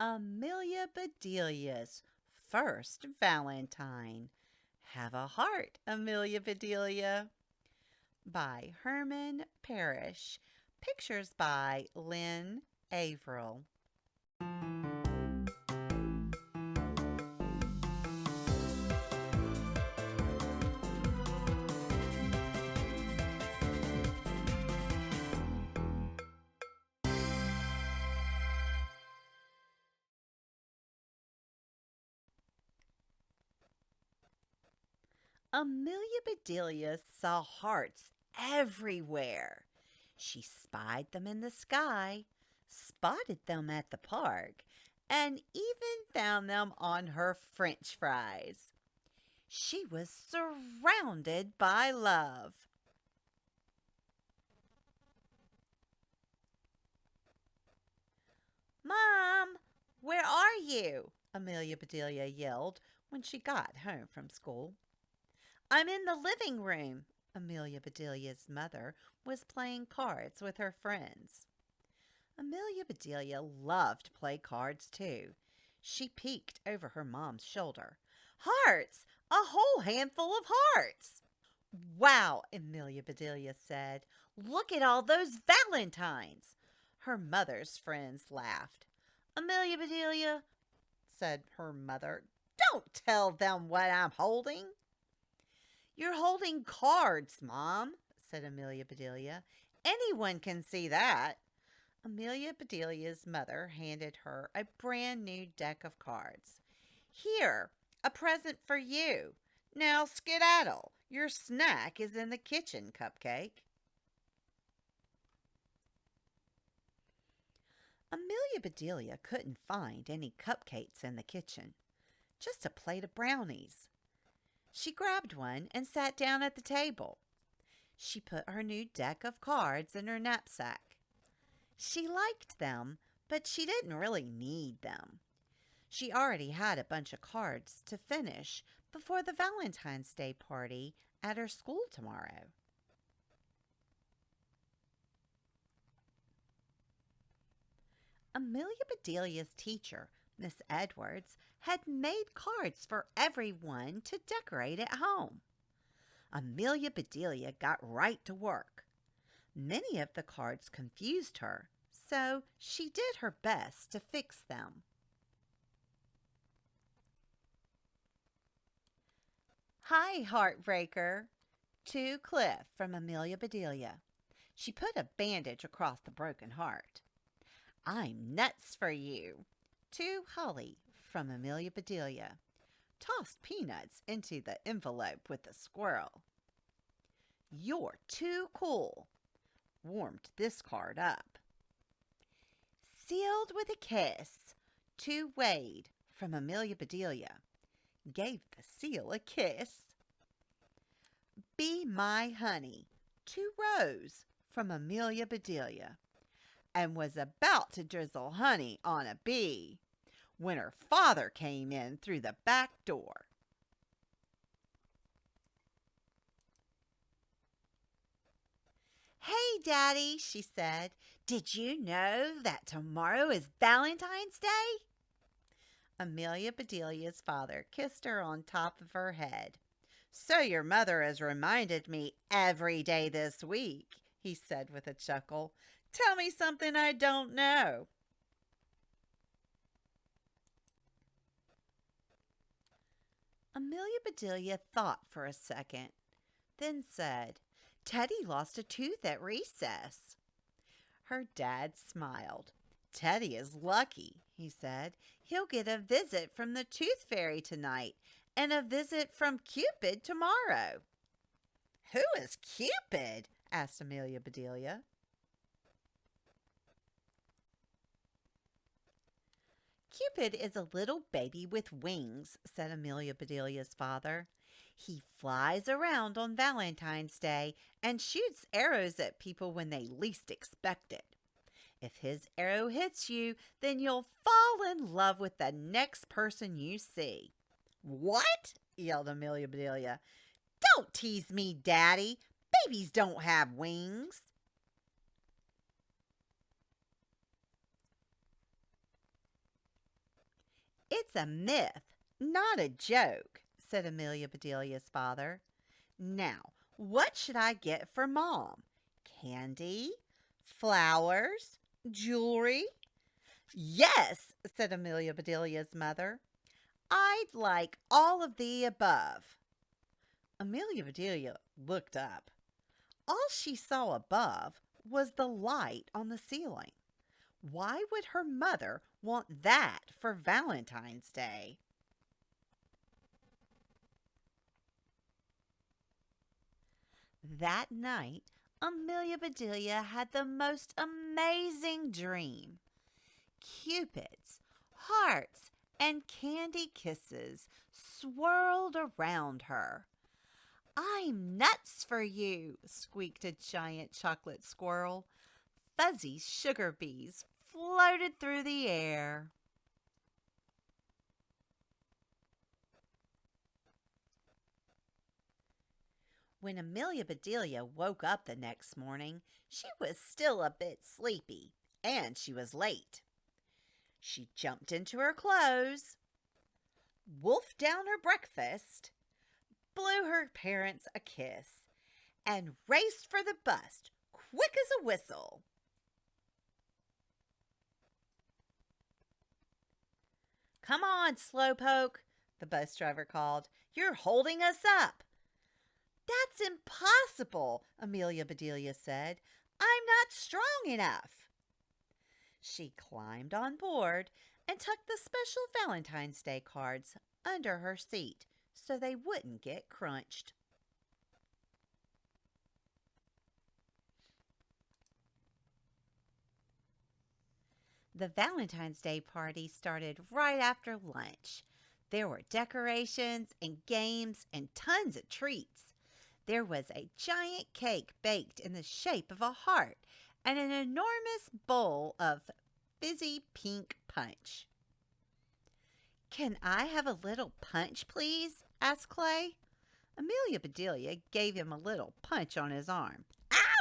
Amelia Bedelia's first Valentine. Have a heart, Amelia Bedelia. By Herman Parrish. Pictures by Lynn Averill. Amelia Bedelia saw hearts everywhere. She spied them in the sky, spotted them at the park, and even found them on her French fries. She was surrounded by love. "Mom, where are you?" Amelia Bedelia yelled when she got home from school. "I'm in the living room." Amelia Bedelia's mother was playing cards with her friends. Amelia Bedelia loved to play cards too. She peeked over her mom's shoulder. "Hearts! A whole handful of hearts!" "Wow," Amelia Bedelia said. "Look at all those Valentines!" Her mother's friends laughed. "Amelia Bedelia," said her mother, "don't tell them what I'm holding." "You're holding cards, Mom," said Amelia Bedelia. "Anyone can see that." Amelia Bedelia's mother handed her a brand new deck of cards. "Here, a present for you. Now skedaddle. Your snack is in the kitchen, Cupcake." Amelia Bedelia couldn't find any cupcakes in the kitchen, just a plate of brownies. She grabbed one and sat down at the table. She put her new deck of cards in her knapsack. She liked them, but she didn't really need them. She already had a bunch of cards to finish before the Valentines Day Party at her school tomorrow. Amelia Bedelia's teacher, Miss Edwards, had made cards for everyone to decorate at home. Amelia Bedelia got right to work. Many of the cards confused her, so she did her best to fix them. "Hi, Heartbreaker." To Cliff from Amelia Bedelia. She put a bandage across the broken heart. "I'm nuts for you." To Holly from Amelia Bedelia. Tossed peanuts into the envelope with the squirrel. "You're too cool." Warmed this card up. "Sealed with a kiss." To Wade from Amelia Bedelia. Gave the seal a kiss. "Be my honey." To Rose from Amelia Bedelia. And was about to drizzle honey on a bee when her father came in through the back door. "Hey, Daddy," she said, "did you know that tomorrow is Valentine's Day?" Amelia Bedelia's father kissed her on top of her head. "So your mother has reminded me every day this week," he said with a chuckle. "Tell me something I don't know." Amelia Bedelia thought for a second, then said, "Teddy lost a tooth at recess." Her dad smiled. "Teddy is lucky," he said. "He'll get a visit from the Tooth Fairy tonight and a visit from Cupid tomorrow." "Who is Cupid?" asked Amelia Bedelia. "Cupid is a little baby with wings," said Amelia Bedelia's father. "He flies around on Valentine's Day and shoots arrows at people when they least expect it. If his arrow hits you, then you'll fall in love with the next person you see." "What?" yelled Amelia Bedelia. "Don't tease me, Daddy. Babies don't have wings." It's a myth, not a joke, said Amelia Bedelia's father. Now, what should I get for Mom? Candy? Flowers? Jewelry? Yes, said Amelia Bedelia's mother. I'd like all of the above. Amelia Bedelia looked up. All she saw above was the light on the ceiling. Why would her mother want that for Valentine's Day? That night, Amelia Bedelia had the most amazing dream. Cupids, hearts, and candy kisses swirled around her. I'm nuts for you, squeaked a giant chocolate squirrel. Fuzzy sugar bees floated through the air. When Amelia Bedelia woke up the next morning, she was still a bit sleepy, and she was late. She jumped into her clothes, wolfed down her breakfast, blew her parents a kiss, and raced for the bus, quick as a whistle. Come on, slowpoke, the bus driver called. You're holding us up. That's impossible, Amelia Bedelia said. I'm not strong enough. She climbed on board and tucked the special Valentine's Day cards under her seat so they wouldn't get crunched. The Valentine's Day party started right after lunch. There were decorations and games and tons of treats. There was a giant cake baked in the shape of a heart and an enormous bowl of fizzy pink punch. Can I have a little punch, please? Asked Clay. Amelia Bedelia gave him a little punch on his arm.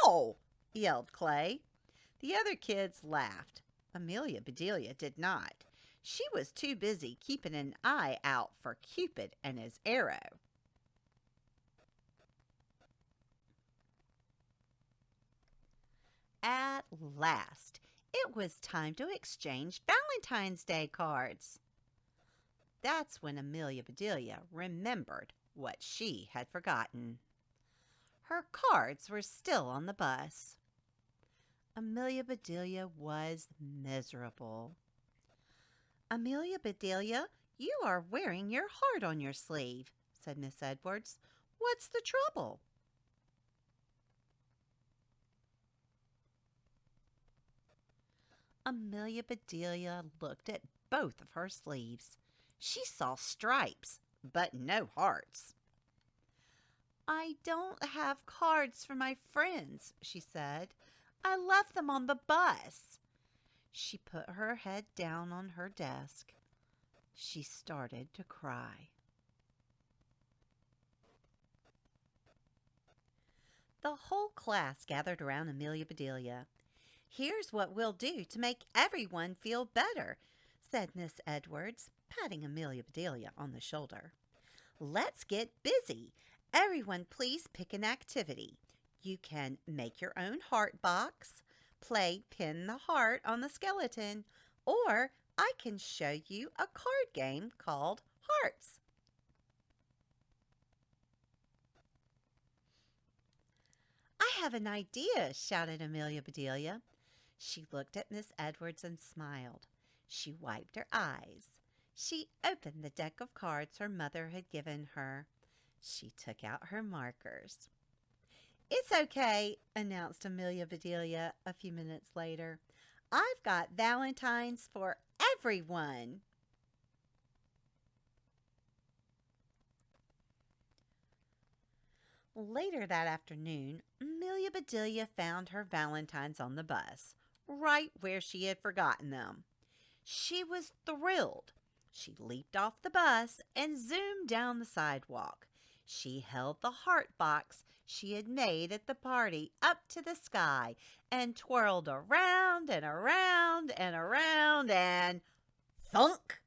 Ow! Yelled Clay. The other kids laughed. Amelia Bedelia did not. She was too busy keeping an eye out for Cupid and his arrow. At last, it was time to exchange Valentine's Day cards. That's when Amelia Bedelia remembered what she had forgotten. Her cards were still on the bus. Amelia Bedelia was miserable. Amelia Bedelia, you are wearing your heart on your sleeve, said Miss Edwards. What's the trouble? Amelia Bedelia looked at both of her sleeves. She saw stripes, but no hearts. I don't have cards for my friends, she said. I left them on the bus. She put her head down on her desk. She started to cry. The whole class gathered around Amelia Bedelia. Here's what we'll do to make everyone feel better, said Miss Edwards, patting Amelia Bedelia on the shoulder. Let's get busy. Everyone please pick an activity. You can make your own heart box, play pin the heart on the skeleton, or I can show you a card game called Hearts. I have an idea, shouted Amelia Bedelia. She looked at Miss Edwards and smiled. She wiped her eyes. She opened the deck of cards her mother had given her. She took out her markers. It's okay, announced Amelia Bedelia a few minutes later. I've got Valentines for everyone. Later that afternoon, Amelia Bedelia found her Valentines on the bus, right where she had forgotten them. She was thrilled. She leaped off the bus and zoomed down the sidewalk. She held the heart box she had made at the party up to the sky and twirled around and around and around and thunk!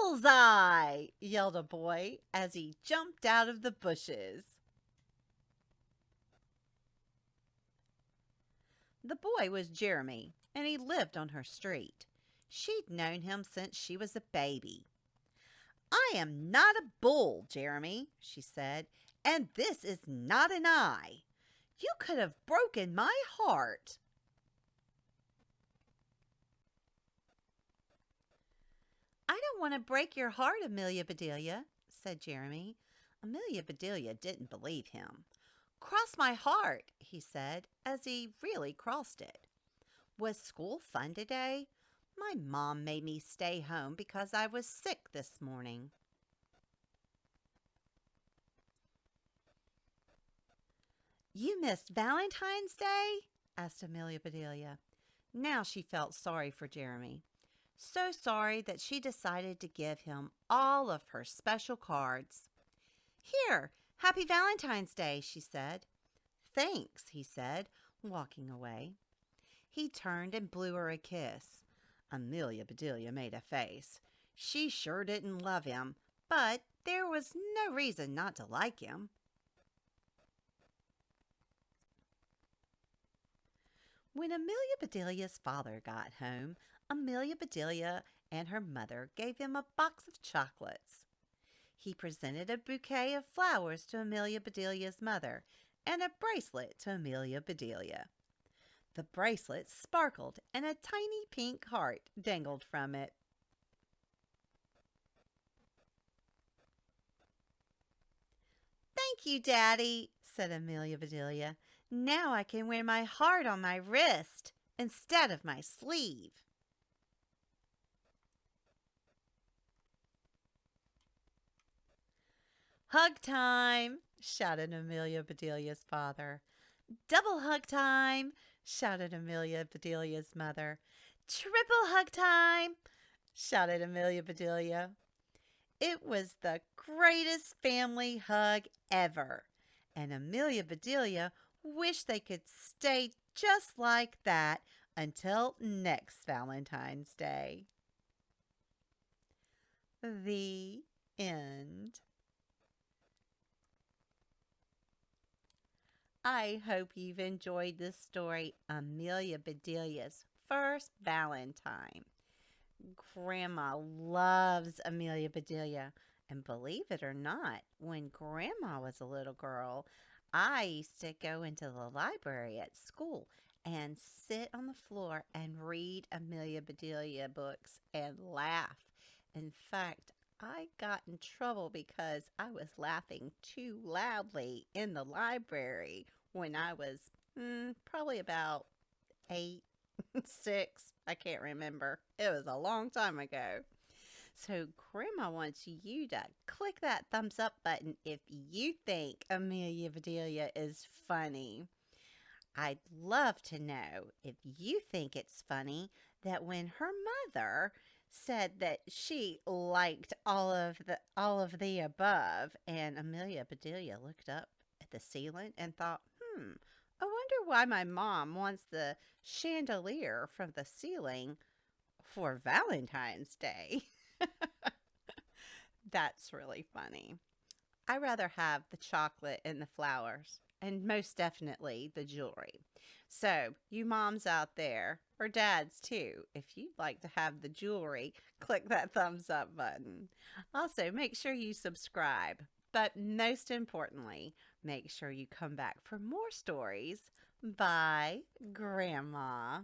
Bullseye! Yelled a boy as he jumped out of the bushes. The boy was Jeremy, and he lived on her street. She'd known him since she was a baby. "I am not a bull, Jeremy," she said, "and this is not an eye. You could have broken my heart." "I don't want to break your heart, Amelia Bedelia," said Jeremy. Amelia Bedelia didn't believe him. "Cross my heart," he said, as he really crossed it. "Was school fun today? My mom made me stay home because I was sick this morning." "You missed Valentine's Day?" asked Amelia Bedelia. Now she felt sorry for Jeremy. So sorry that she decided to give him all of her special cards. "Here, happy Valentine's Day," she said. "Thanks," he said, walking away. He turned and blew her a kiss. Amelia Bedelia made a face. She sure didn't love him, but there was no reason not to like him. When Amelia Bedelia's father got home, Amelia Bedelia and her mother gave him a box of chocolates. He presented a bouquet of flowers to Amelia Bedelia's mother and a bracelet to Amelia Bedelia. The bracelet sparkled and a tiny pink heart dangled from it. "Thank you, Daddy," said Amelia Bedelia. "Now I can wear my heart on my wrist instead of my sleeve." "Hug time!" shouted Amelia Bedelia's father. "Double hug time!" shouted Amelia Bedelia's mother. "Triple hug time!" shouted Amelia Bedelia. It was the greatest family hug ever, and Amelia Bedelia wished they could stay just like that until next Valentine's Day. The end. I hope you've enjoyed this story, Amelia Bedelia's First Valentine. Grandma loves Amelia Bedelia. And believe it or not, when Grandma was a little girl, I used to go into the library at school and sit on the floor and read Amelia Bedelia books and laugh. In fact, I got in trouble because I was laughing too loudly in the library when I was probably about 8, 6. I can't remember. It was a long time ago. So Grandma wants you to click that thumbs up button if you think Amelia Bedelia is funny. I'd love to know if you think it's funny that when her mother said that she liked all of the above, and Amelia Bedelia looked up at the ceiling and thought, I wonder why my mom wants the chandelier from the ceiling for Valentine's Day. That's really funny. I rather have the chocolate and the flowers, and most definitely the jewelry. So, you moms out there, or dads too, if you'd like to have the jewelry, click that thumbs up button. Also, make sure you subscribe. But most importantly, make sure you come back for more stories by Grandma.